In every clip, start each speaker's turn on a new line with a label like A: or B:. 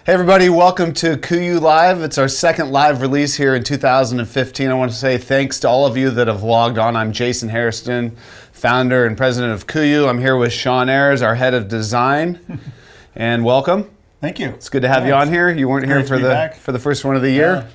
A: Hey everybody, welcome to KUIU Live. It's our second live release here in 2015. I want to say thanks to all of you that have logged on. I'm Jason Hairston, founder and president of KUIU. I'm here with Shaun Ayers, our head of design. And welcome.
B: Thank you.
A: It's good to have you on here. You weren't here for the first one of the year.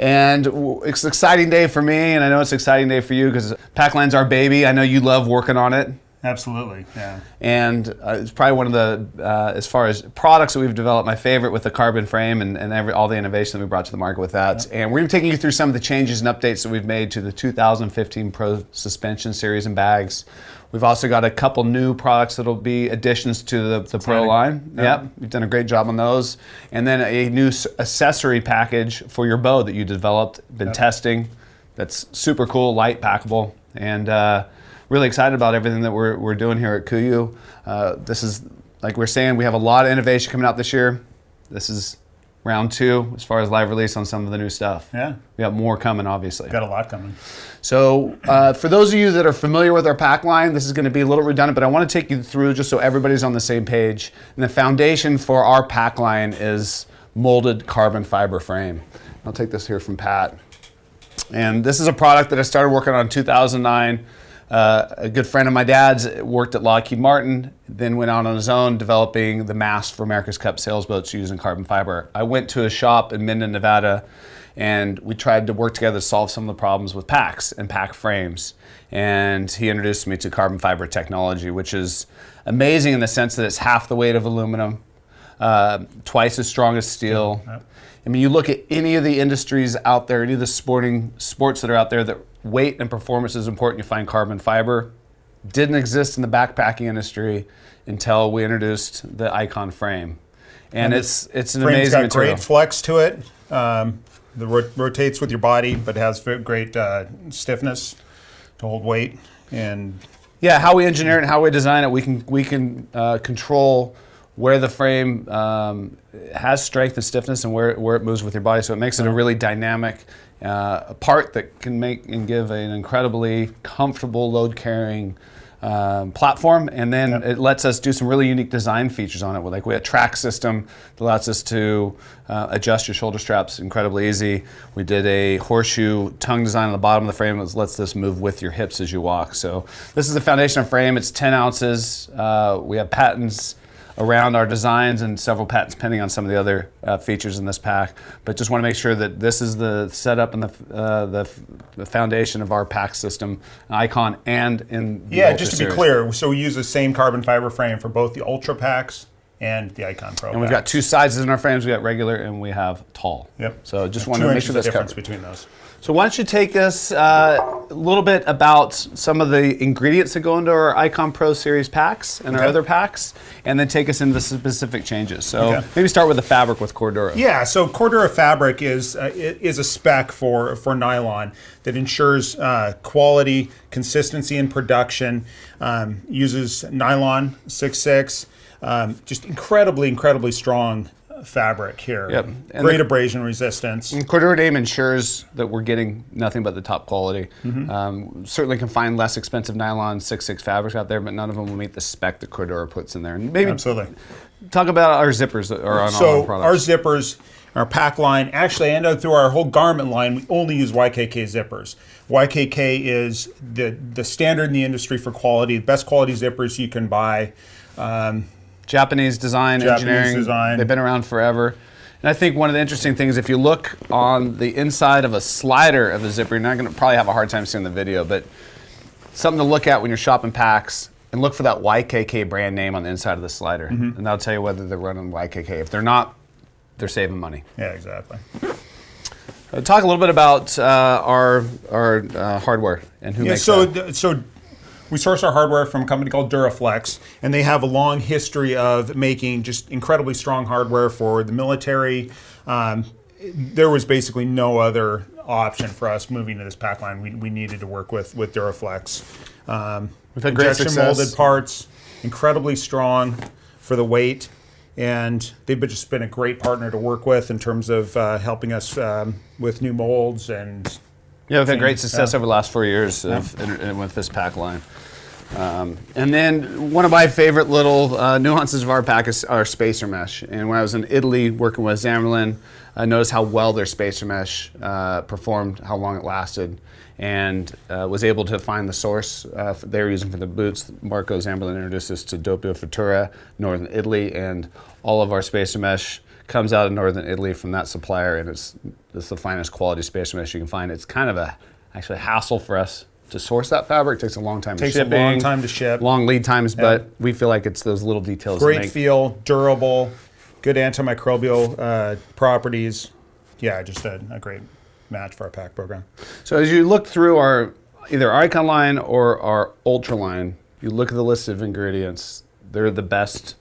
A: And it's an exciting day for me, and I know it's an exciting day for you because Packline's our baby. I know you love working on it.
B: Absolutely, yeah.
A: And it's probably one of the, as far as products that we've developed, my favorite with the carbon frame and all the innovation that we brought to the market with that. Yeah. And we're going to be taking you through some of the changes and updates that we've made to the 2015 Pro Suspension Series and bags. We've also got a couple new products that'll be additions to the Pro line. Yep, we've done a great job on those. And then a new accessory package for your bow that you developed, been testing. That's super cool, light, packable, and really excited about everything that we're doing here at KUIU. This is, like we're saying, we have a lot of innovation coming out this year. This is round 2 as far as live release on some of the new stuff.
B: Yeah.
A: We got more coming, obviously.
B: Got a lot coming.
A: So for those of you that are familiar with our pack line, this is going to be a little redundant, but I want to take you through just so everybody's on the same page. And the foundation for our pack line is molded carbon fiber frame. I'll take this here from Pat. And this is a product that I started working on in 2009. A good friend of my dad's worked at Lockheed Martin, then went out on his own developing the mast for America's Cup sailboats using carbon fiber. I went to a shop in Minden, Nevada, and we tried to work together to solve some of the problems with packs and pack frames. And he introduced me to carbon fiber technology, which is amazing in the sense that it's half the weight of aluminum, twice as strong as steel. Yep. I mean, you look at any of the industries out there, any of the sports that are out there that weight and performance is important, you find carbon fiber. Didn't exist in the backpacking industry until we introduced the Icon frame. And it's an amazing material.
B: It's got great flex to it. Rotates with your body, but has great stiffness to hold weight. And
A: yeah, how we engineer it and how we design it, we can control where the frame has strength and stiffness and where it moves with your body. So it makes it a really dynamic part that can make and give an incredibly comfortable load-carrying platform, and then it lets us do some really unique design features on it. Like we have a track system that allows us to adjust your shoulder straps incredibly easy. We did a horseshoe tongue design on the bottom of the frame that lets this move with your hips as you walk. So this is the foundation of frame. It's 10 ounces. We have patents around our designs and several patents pending on some of the other features in this pack. But just want to make sure that this is the setup and the foundation of our pack system, Icon and in the Ultra
B: just to
A: series.
B: be clear, so we use the same carbon fiber frame for both the Ultra Packs and the Icon Pro.
A: And we've got 2 sizes in our frames. We got regular and we have tall.
B: Yep.
A: So just want to make sure that's
B: difference
A: covered.
B: between those.
A: So why don't you take us a little bit about some of the ingredients that go into our Icon Pro Series packs and our other packs, and then take us into the specific changes. So maybe start with the fabric with Cordura.
B: Yeah, so Cordura fabric is a spec for nylon that ensures quality, consistency in production, uses nylon 6.6, just incredibly strong fabric here.
A: Yep. And
B: great abrasion resistance.
A: And Cordura name ensures that we're getting nothing but the top quality. Certainly can find less expensive nylon 6.6 fabrics out there, but none of them will meet the spec that Cordura puts in there. And maybe talk about our zippers that are on all our products.
B: So our zippers, our pack line, actually, and through our whole garment line, we only use YKK zippers. YKK is the standard in the industry for quality, the best quality zippers you can buy.
A: Japanese design, engineering, they've been around forever. And I think one of the interesting things, if you look on the inside of a slider of a zipper, you're not going to probably have a hard time seeing the video, but something to look at when you're shopping packs, and look for that YKK brand name on the inside of the slider. And that'll tell you whether they're running YKK. If they're not, they're saving money.
B: Yeah, exactly.
A: Talk a little bit about our hardware and who makes that.
B: So we source our hardware from a company called Duraflex, and they have a long history of making just incredibly strong hardware for the military. There was basically no other option for us moving to this pack line. We needed to work with Duraflex.
A: We've had great success.
B: Injection molded parts, incredibly strong for the weight, and they've just been a great partner to work with in terms of helping us with new molds and.
A: Yeah, we've had great success over the last 4 years with this pack line. And then one of my favorite little nuances of our pack is our spacer mesh. And when I was in Italy working with Zammerlin, I noticed how well their spacer mesh performed, how long it lasted, and was able to find the source they were using for the boots. Marco Zammerlin introduced us to Doppio Futura, Northern Italy, and all of our spacer mesh comes out of Northern Italy from that supplier, and it's the finest quality spacer mesh you can find. It's kind of actually a hassle for us to source that fabric. It takes a long time to ship.
B: Takes a long time to ship.
A: Long lead times, but we feel like it's those little details.
B: Great feel, durable, good antimicrobial properties. Yeah, just a great match for our pack program.
A: So as you look through our either Icon line or our Ultra line, you look at the list of ingredients. They're the best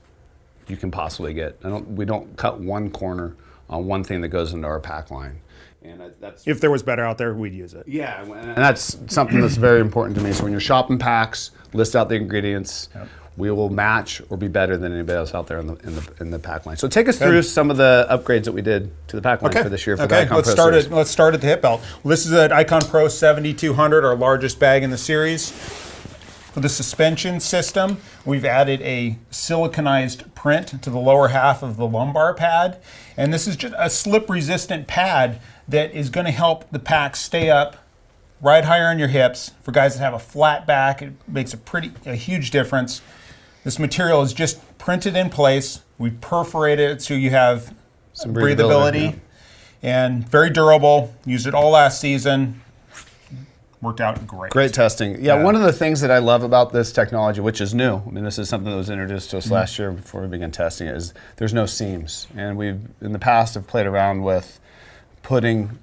A: you can possibly get. We don't cut one corner on one thing that goes into our pack line. And that's,
B: if there was better out there, we'd use it.
A: Yeah, and that's something that's very important to me. So when you're shopping packs, list out the ingredients. Yep. We will match or be better than anybody else out there in the pack line. So take us through some of the upgrades that we did to the pack line for this year for the Icon
B: let's
A: Pro
B: start
A: series.
B: Let's start at the hip belt. Well, this is an Icon Pro 7200, our largest bag in the series. For the suspension system, we've added a siliconized print to the lower half of the lumbar pad. And this is just a slip-resistant pad that is going to help the pack stay up, ride higher on your hips. For guys that have a flat back, it makes a huge difference. This material is just printed in place. We perforate it so you have some breathability, and very durable. Used it all last season. Worked out great.
A: Great testing. Yeah, one of the things that I love about this technology, which is new, I mean, this is something that was introduced to us last year before we began testing it, is there's no seams. And we've, in the past, have played around with putting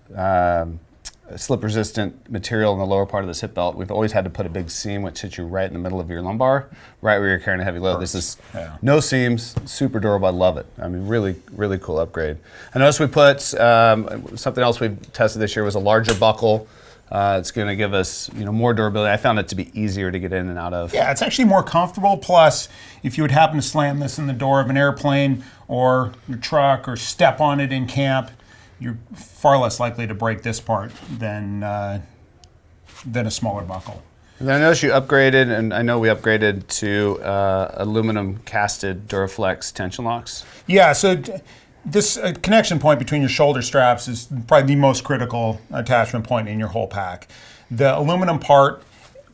A: slip-resistant material in the lower part of this hip belt. We've always had to put a big seam which hits you right in the middle of your lumbar, right where you're carrying a heavy load. This is no seams, super durable. I love it. I mean, really, really cool upgrade. I noticed we put something else we tested this year was a larger buckle. It's going to give us, more durability. I found it to be easier to get in and out of.
B: Yeah, it's actually more comfortable. Plus, if you would happen to slam this in the door of an airplane or your truck or step on it in camp, you're far less likely to break this part than a smaller buckle.
A: And I noticed you upgraded, and I know we upgraded to aluminum casted Duraflex tension locks.
B: Yeah, so this connection point between your shoulder straps is probably the most critical attachment point in your whole pack. The aluminum part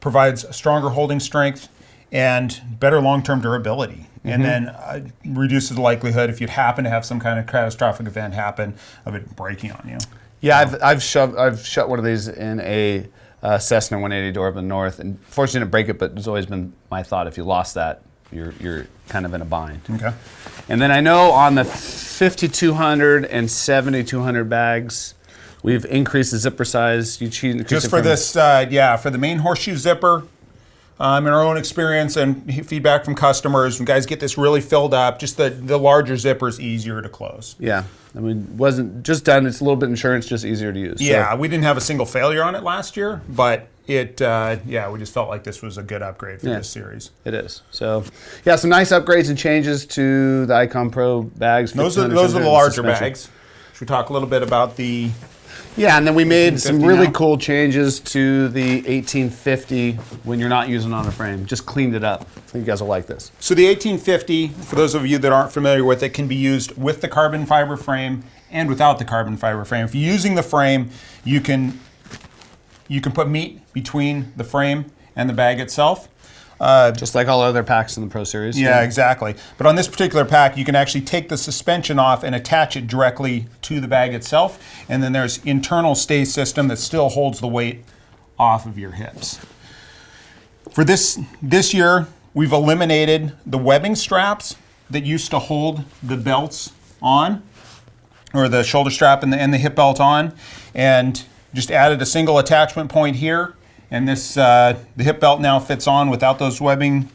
B: provides stronger holding strength and better long-term durability. And then reduces the likelihood, if you'd happen to have some kind of catastrophic event happen, of it breaking on you.
A: Yeah, I've shut one of these in a Cessna 180 door up in the north, and fortunately didn't break it, but it's always been my thought, if you lost that, you're kind of in a bind.
B: Okay.
A: And then I know on the 5200 and 7200 bags, we've increased the zipper size.
B: Just for this, for the main horseshoe zipper, in our own experience and feedback from customers, when guys get this really filled up, just the larger zipper is easier to close.
A: Yeah, I mean, it wasn't just done, it's a little bit insurance, just easier to use.
B: Yeah, we didn't have a single failure on it last year, but we just felt like this was a good upgrade for this series.
A: It is. So, yeah, some nice upgrades and changes to the Icon Pro bags.
B: Those are the larger bags. Should we talk a little bit about the...
A: Yeah, and then we made some really cool changes to the 1850 when you're not using it on a frame. Just cleaned it up. I think you guys will like this.
B: So the 1850, for those of you that aren't familiar with it, can be used with the carbon fiber frame and without the carbon fiber frame. If you're using the frame, you can put meat between the frame and the bag itself.
A: Just like all other packs in the Pro Series.
B: Yeah, exactly. But on this particular pack, you can actually take the suspension off and attach it directly to the bag itself. And then there's internal stay system that still holds the weight off of your hips. For this year, we've eliminated the webbing straps that used to hold the belts on, or the shoulder strap and the hip belt on, and just added a single attachment point here. And this the hip belt now fits on without those webbing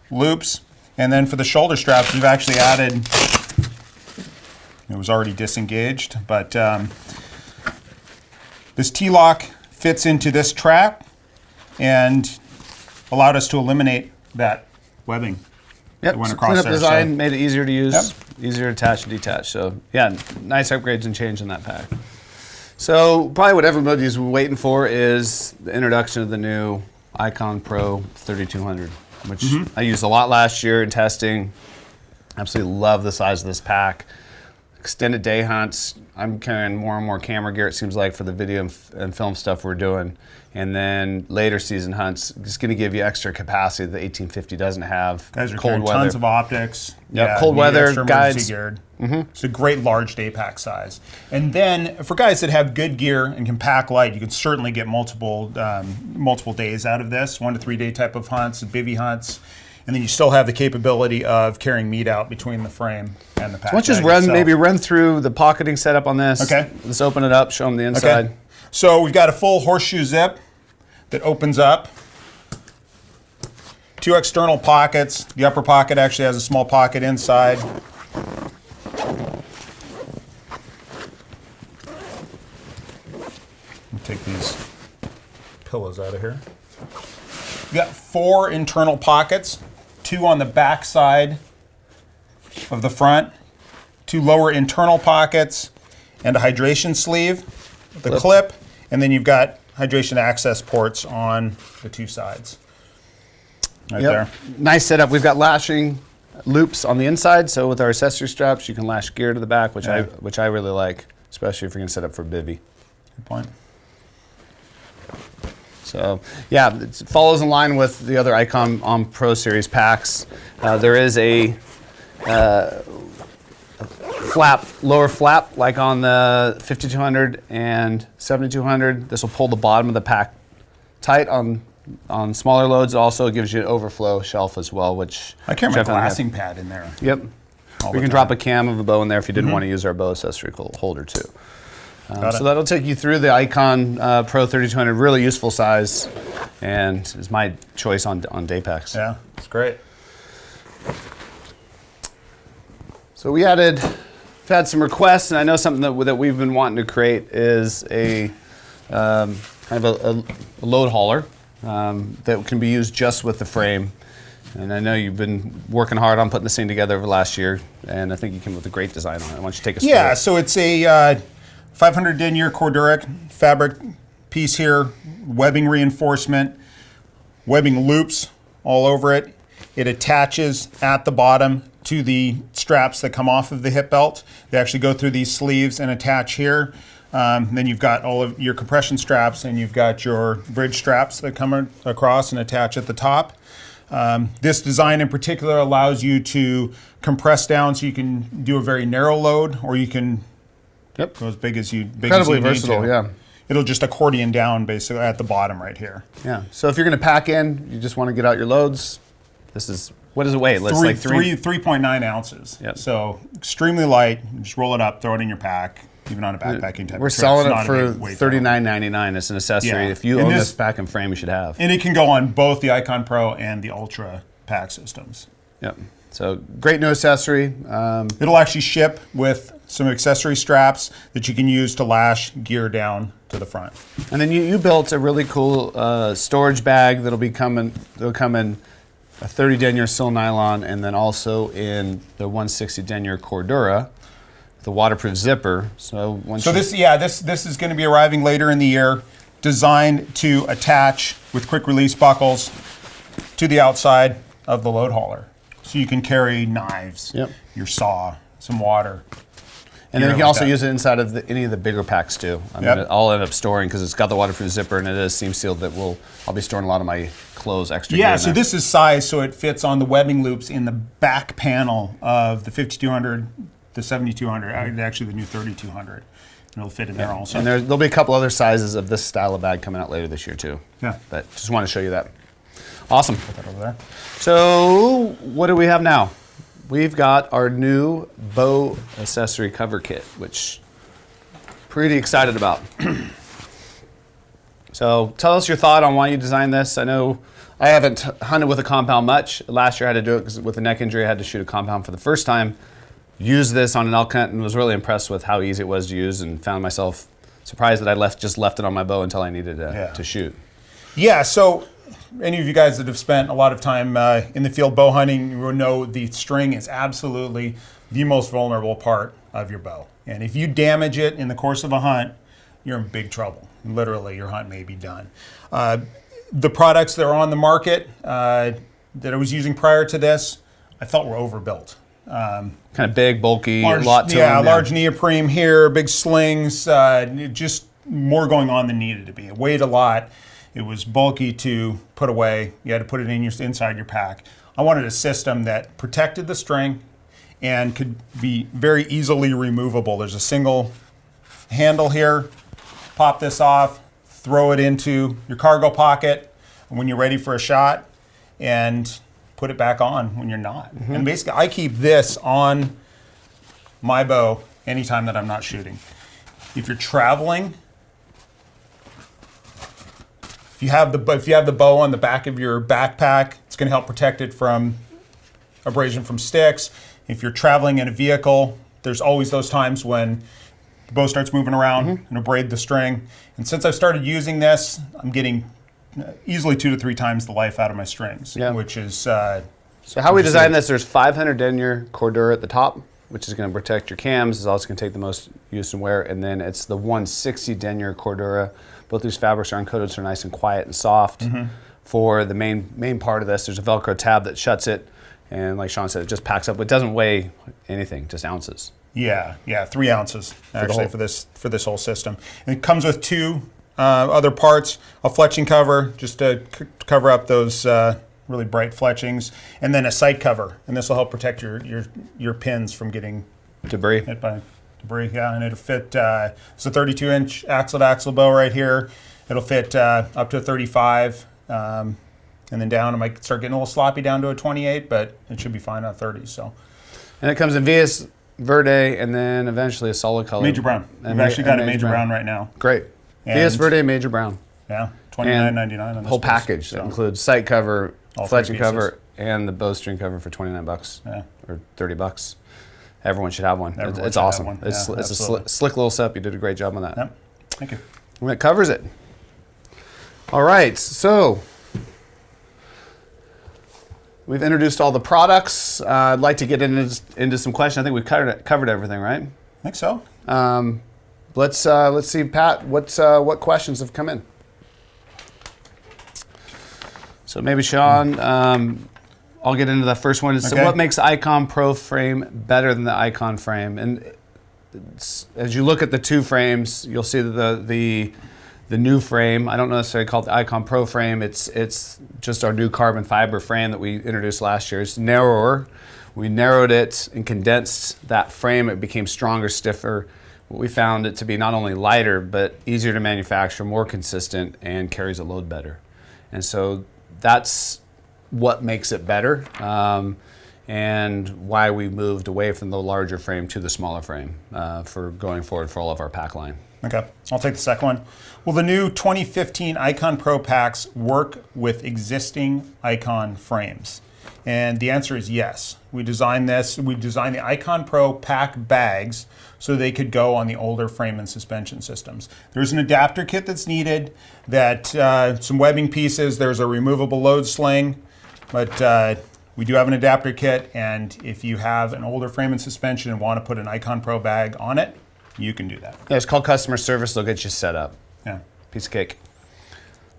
B: loops. And then for the shoulder straps, we've actually added, it was already disengaged, but this T-lock fits into this trap and allowed us to eliminate that webbing.
A: Yep,
B: that went
A: so
B: across
A: cleanup
B: there.
A: design, made it easier to use, easier to attach and detach. So yeah, nice upgrades and change in that pack. So probably what everybody's waiting for is the introduction of the new Icon Pro 3200. which I used a lot last year in testing. Absolutely love the size of this pack. Extended day hunts, I'm carrying more and more camera gear, it seems like, for the video and film stuff we're doing. And then later season hunts, just going to give you extra capacity that the 1850 doesn't have.
B: Guys are carrying tons of optics.
A: Yeah, cold weather guides.
B: It's a great large day pack size. And then for guys that have good gear and can pack light, you can certainly get multiple days out of this, 1 to 3 day type of hunts, bivvy hunts. And then you still have the capability of carrying meat out between the frame and the pack.
A: So let's just maybe run through the pocketing setup on this.
B: Okay.
A: Let's open it up, show them the inside.
B: Okay. So we've got a full horseshoe zip that opens up. 2 external pockets. The upper pocket actually has a small pocket inside. Take these pillows out of here. You got 4 internal pockets, 2 on the back side of the front, 2 lower internal pockets, and a hydration sleeve, the clip, and then you've got hydration access ports on the 2 sides. Right there.
A: Nice setup. We've got lashing loops on the inside, so with our accessory straps, you can lash gear to the back, which I really like, especially if you're going to set up for bivvy.
B: Good point.
A: So yeah, it follows in line with the other Icon on Pro Series packs. There is a lower flap like on the 5200 and 7200. This will pull the bottom of the pack tight on smaller loads. It also gives you an overflow shelf as well, which
B: I carry my glassing pad in there.
A: Yep. We can drop a cam of a bow in there if you didn't want to use our bow accessory holder too. So that'll take you through the Icon Pro 3200, really useful size, and is my choice on day packs.
B: Yeah, it's great.
A: So we've had some requests, and I know something that we've been wanting to create is a kind of a load hauler that can be used just with the frame. And I know you've been working hard on putting this thing together over the last year, and I think you came up with a great design on it. Why don't you take us through it?
B: Yeah, so it's a 500 denier Cordura fabric piece here, webbing reinforcement, webbing loops all over it. It attaches at the bottom to the straps that come off of the hip belt. They actually go through these sleeves and attach here. Then you've got all of your compression straps, and you've got your bridge straps that come across and attach at the top. This design in particular allows you to compress down so you can do a very narrow load, or you can go as big as you need to.
A: Incredibly versatile, yeah.
B: It'll just accordion down basically at the bottom right here.
A: Yeah. So if you're going to pack in, you just want to get out your loads. This is, what does it weigh? Let's like
B: 3.9 ounces. Yep. So extremely light. Just roll it up, throw it in your pack, even on a backpacking type.
A: We're selling it for $39.99 as an accessory. Yeah. If you own this pack and frame, you should have.
B: And it can go on both the Icon Pro and the Ultra pack systems.
A: Yep. So great new accessory.
B: It'll actually ship with some accessory straps that you can use to lash gear down to the front.
A: And then you built a really cool storage bag that'll come in a 30 denier sil nylon, and then also in the 160 denier Cordura, the waterproof zipper. So this is going to be arriving later in the year, designed to attach with quick release buckles to the outside of the load hauler. So you can carry knives, your saw, some water. And then you can also use it inside of any of the bigger packs too. I'll end up storing, because it's got the waterproof zipper and it is seam sealed, that I'll be storing a lot of my clothes extra.
B: Yeah, so this is sized so it fits on the webbing loops in the back panel of the 5200, the 7200, actually the new 3200. And it'll fit in there also.
A: And there'll be a couple other sizes of this style of bag coming out later this year too.
B: Yeah.
A: But just want to show you that. Awesome.
B: Put that over there.
A: So what do we have now? We've got our new bow accessory cover kit, which I'm pretty excited about. So tell us your thought on why you designed this. I know I haven't hunted with a compound much. Last year I had to do it because with a neck injury I had to shoot a compound for the first time. Used this on an elk hunt and was really impressed with how easy it was to use, and found myself surprised that I just left it on my bow until I needed to shoot.
B: Yeah, so any of you guys that have spent a lot of time in the field bow hunting, you will know the string is absolutely the most vulnerable part of your bow. And if you damage it in the course of a hunt, you're in big trouble. Literally, your hunt may be done. The products that are on the market that I was using prior to this, I felt were overbuilt.
A: Kind of big, bulky,
B: Large,
A: a lot to
B: yeah,
A: them.
B: large neoprene here, big slings, just more going on than needed to be. It weighed a lot. It was bulky to put away. You had to put it in inside your pack. I wanted a system that protected the string and could be very easily removable. There's a single handle here. Pop this off, throw it into your cargo pocket when you're ready for a shot, and put it back on when you're not. And basically, I keep this on my bow anytime that I'm not shooting. If you're traveling, if you have the bow on the back of your backpack, it's going to help protect it from abrasion from sticks. If you're traveling in a vehicle, there's always those times when the bow starts moving around and abrade the string. And since I've started using this, I'm getting easily 2 to 3 times the life out of my strings, which is...
A: So how we designed this, there's 500 denier Cordura at the top, which is going to protect your cams. It's also going to take the most use and wear. And then it's the 160 denier Cordura. Both these fabrics are uncoated, so they're nice and quiet and soft. For the main part of this, there's a Velcro tab that shuts it. And like Shaun said, it just packs up. It doesn't weigh anything, just ounces.
B: Yeah, 3 ounces actually for this whole system. And it comes with 2 other parts: a fletching cover just to cover up those really bright fletchings, and then a sight cover. And this will help protect your pins from getting
A: Debris.
B: hit by debris. Yeah, and it'll fit. It's a 32-inch axle-to-axle bow right here. It'll fit up to a 35. And then down, it might start getting a little sloppy down to a 28, but it should be fine on a 30. So,
A: and it comes in Vias, Verde, and then eventually a solid color.
B: Major brown. We've actually got a major brown right now.
A: Great. Vias, Verde, Major brown.
B: Yeah, $29.99 on this
A: whole
B: piece,
A: package that includes sight cover,
B: all
A: fletching
B: 3
A: cover, and the bowstring cover for $29 or $30. Everyone should have one. It's awesome.
B: One.
A: It's
B: Yeah,
A: a slick little setup. You did a great job on that.
B: Yep. Thank you.
A: And it covers it. All right, so we've introduced all the products. I'd like to get into some questions. I think we've covered everything, right?
B: I think so.
A: Let's see, Pat. What questions have come in? So maybe Shaun, I'll get into the first one. So what makes the Icon Pro frame better than the Icon frame? And as you look at the 2 frames, you'll see that the new frame, I don't necessarily call it the Icon Pro frame, it's just our new carbon fiber frame that we introduced last year. It's narrower. We narrowed it and condensed that frame. It became stronger, stiffer. We found it to be not only lighter, but easier to manufacture, more consistent, and carries a load better. And so that's what makes it better, and why we moved away from the larger frame to the smaller frame for going forward for all of our pack line.
B: Okay, I'll take the second one. Will the new 2015 Icon Pro Packs work with existing Icon frames? And the answer is yes. We designed the Icon Pro Pack bags so they could go on the older frame and suspension systems. There's an adapter kit that's needed, some webbing pieces, there's a removable load sling, but we do have an adapter kit, and if you have an older frame and suspension and want to put an Icon Pro bag on it, you can do that.
A: Yeah, it's called customer service. They'll get you set up.
B: Yeah.
A: Piece of cake.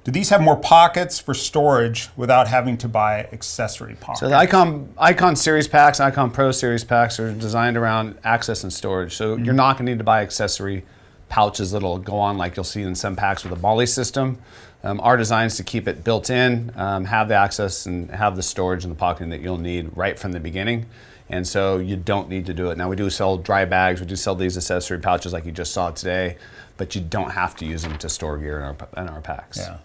B: Do these have more pockets for storage without having to buy accessory pockets?
A: So the Icon Series packs, Icon Pro Series packs are designed around access and storage. So you're not going to need to buy accessory pouches that'll go on like you'll see in some packs with a MOLLE system. Our design is to keep it built in, have the access and have the storage in the pocket that you'll need right from the beginning. And so you don't need to do it. Now we do sell dry bags, we do sell these accessory pouches like you just saw today, but you don't have to use them to store gear in our packs.
B: Yeah.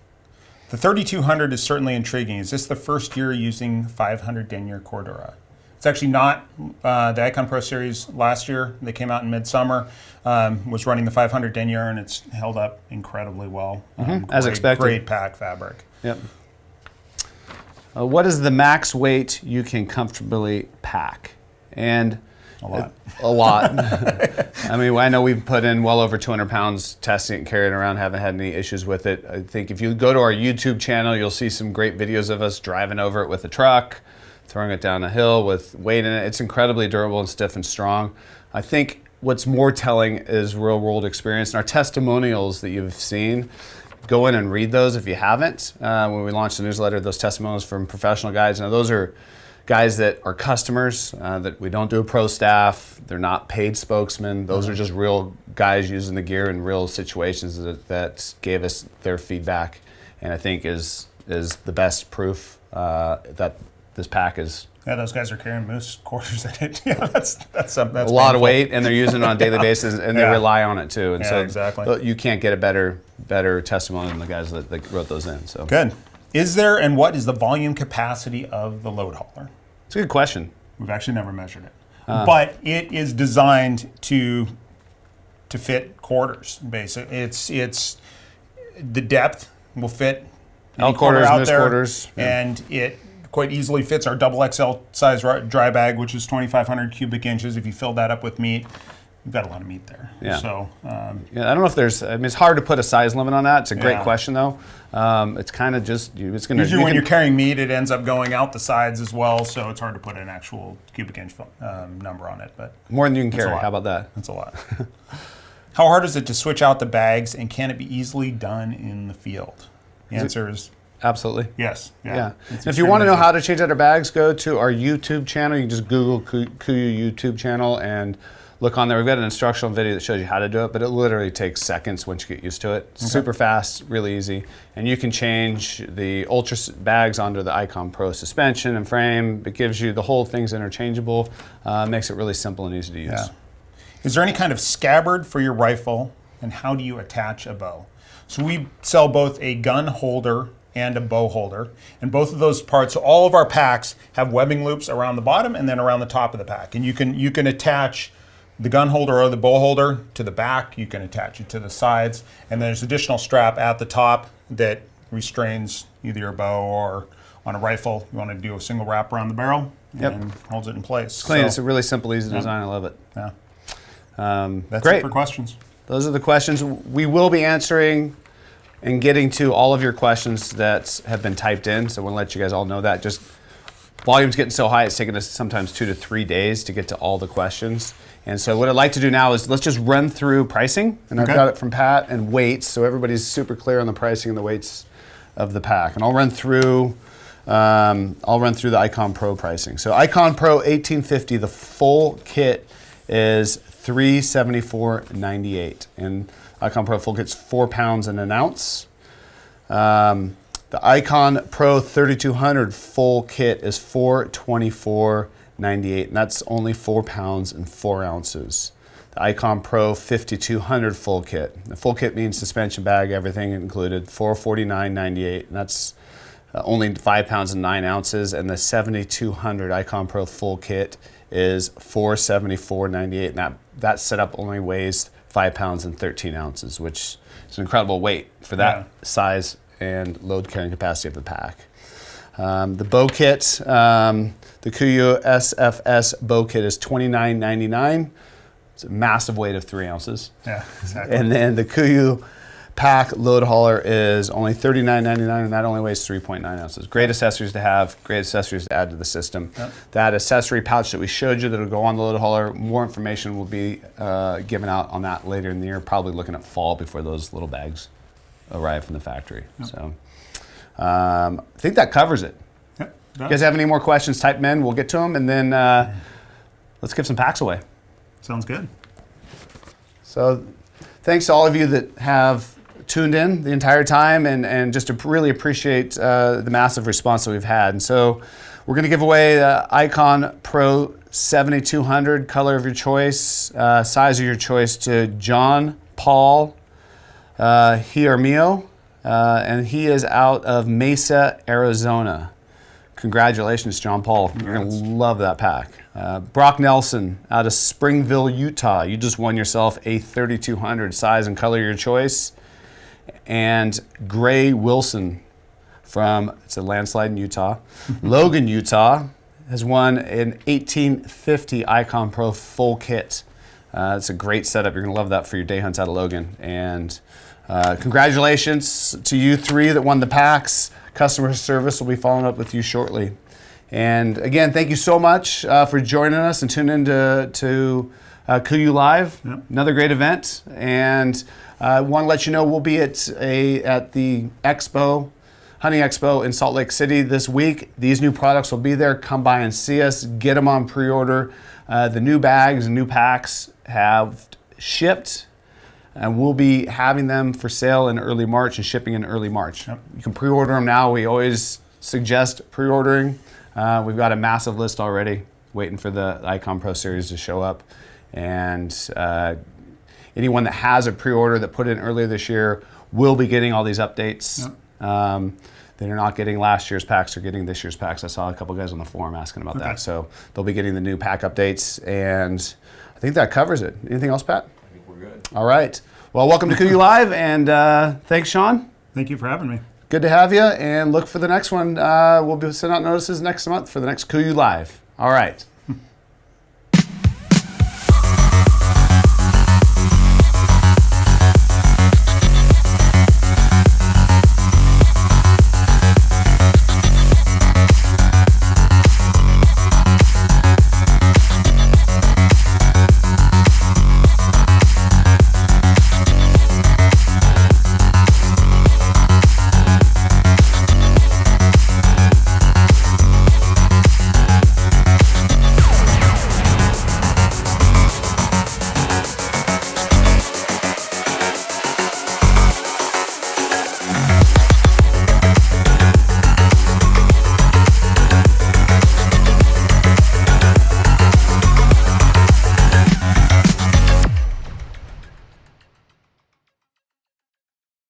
B: The 3200 is certainly intriguing. Is this the first year using 500 denier Cordura? It's actually not. The Icon Pro Series last year, they came out in midsummer, was running the 500 denier, and it's held up incredibly well.
A: As expected.
B: Great pack fabric.
A: Yep. What is the max weight you can comfortably pack? And
B: a lot.
A: I mean, I know we've put in well over 200 pounds testing it and carrying it around, haven't had any issues with it. I think if you go to our YouTube channel, you'll see some great videos of us driving over it with a truck, throwing it down a hill with weight in it. It's incredibly durable and stiff and strong. I think what's more telling is real world experience and our testimonials that you've seen. go in and read those if you haven't. When we launched the newsletter, those testimonials from professional guides. Now those are guys that are customers, that we don't do a pro staff. They're not paid spokesmen. Those are just real guys using the gear in real situations that gave us their feedback, and I think is the best proof that this pack is.
B: Yeah, those guys are carrying moose quarters in it. Yeah, that's a lot
A: painful. Of weight, and they're using it on a daily basis, and they rely on it too. And
B: yeah,
A: so
B: exactly.
A: You can't get a better testimony than the guys that wrote those in. So
B: good. Is there, and what is the volume capacity of the load hauler?
A: It's a good question.
B: We've actually never measured it, but it is designed to fit quarters. Basically, it's the depth will fit
A: L quarters, out there, quarters,
B: and it quite easily fits our double XL size dry bag, which is 2,500 cubic inches. If you fill that up with meat, you've got a lot of meat there.
A: Yeah.
B: So
A: I don't know if there's. I mean, it's hard to put a size limit on that. It's a great question though. It's kind of just it's going to.
B: Usually, when you're carrying meat, it ends up going out the sides as well. So it's hard to put an actual cubic inch number on it. But
A: more than you can carry. How about that?
B: That's a lot. How hard is it to switch out the bags, and can it be easily done in the field? The answer is
A: absolutely.
B: Yes.
A: Yeah. And if you want to know how to change out our bags, go to our YouTube channel. You can just Google KUIU YouTube channel and look on there. We've got an instructional video that shows you how to do it, but it literally takes seconds once you get used to it. Super fast, really easy. And you can change the Ultra bags onto the Icon Pro suspension and frame. It gives you the whole thing's interchangeable. Makes it really simple and easy to use.
B: Yeah. Is there any kind of scabbard for your rifle, and how do you attach a bow? So we sell both a gun holder and a bow holder, and both of those parts, so all of our packs have webbing loops around the bottom and then around the top of the pack. And you can attach the gun holder or the bow holder to the back, you can attach it to the sides, and there's additional strap at the top that restrains either your bow or on a rifle, you want to do a single wrap around the barrel and holds it in place.
A: It's clean. It's a really simple, easy design. I love it.
B: Yeah. That's
A: great.
B: it for questions.
A: Those are the questions. We will be answering and getting to all of your questions that have been typed in, so we'll let you guys all know that. Just volume's getting so high, it's taking us sometimes 2 to 3 days to get to all the questions. And so what I'd like to do now is let's just run through pricing, and I've got it from Pat, and weights, so everybody's super clear on the pricing and the weights of the pack. And I'll run through the Icon Pro pricing. So Icon Pro 1850, the full kit is $374.98, and Icon Pro full kit's 4 pounds and an ounce. The Icon Pro 3200 full kit is $424.98, and that's only 4 pounds and 4 ounces. The Icon Pro 5200 full kit. The full kit means suspension bag, everything included, $449.98, and that's only 5 pounds and 9 ounces. And the 7200 Icon Pro full kit is $474.98, and that setup only weighs 5 pounds and 13 ounces, which is an incredible weight for that size and load carrying capacity of the pack. The bow kit, the KUIU SFS Bow Kit is $29.99. It's a massive weight of 3 ounces.
B: Yeah, exactly.
A: And then the KUIU Pack Load Hauler is only $39.99, and that only weighs 3.9 ounces. Great accessories to have, great accessories to add to the system. Yep. That accessory pouch that we showed you that will go on the load hauler, more information will be given out on that later in the year, probably looking at fall before those little bags arrive from the factory. Yep. So I think that covers it.
B: Yep.
A: If you guys have any more questions, type them in, we'll get to them, and then let's give some packs away.
B: Sounds good.
A: So thanks to all of you that have tuned in the entire time, and just to really appreciate the massive response that we've had. And so we're going to give away the Icon Pro 7200, color of your choice, size of your choice, to John Paul Hiermio, and he is out of Mesa, Arizona. Congratulations, John Paul. You're going to love that pack. Brock Nelson out of Springville, Utah. You just won yourself a 3200, size and color of your choice. And Gray Wilson from, it's a landslide in Utah, Logan, Utah, has won an 1850 Icon Pro full kit. It's a great setup. You're going to love that for your day hunts out of Logan. And congratulations to you three that won the packs. Customer service will be following up with you shortly. And again, thank you so much for joining us and tuning in to KUIU Live,
B: Yep.
A: another great event. And I want to let you know we'll be at the Expo, Hunting Expo in Salt Lake City this week. These new products will be there. Come by and see us. Get them on pre-order. The new bags and new packs have shipped, and we'll be having them for sale in early March and shipping in early March.
B: Yep.
A: You can pre-order them now. We always suggest pre-ordering. We've got a massive list already waiting for the Icon Pro Series to show up. And anyone that has a pre-order that put in earlier this year will be getting all these updates.
B: Yep.
A: They're not getting last year's packs, they're getting this year's packs. I saw a couple guys on the forum asking about that. So they'll be getting the new pack updates, and I think that covers it. Anything else, Pat?
C: I think we're good.
A: All right. Well, welcome to KUIU Live, and thanks, Shaun.
B: Thank you for having me.
A: Good to have you, and look for the next one. We'll be sending out notices next month for the next KUIU Live. All right.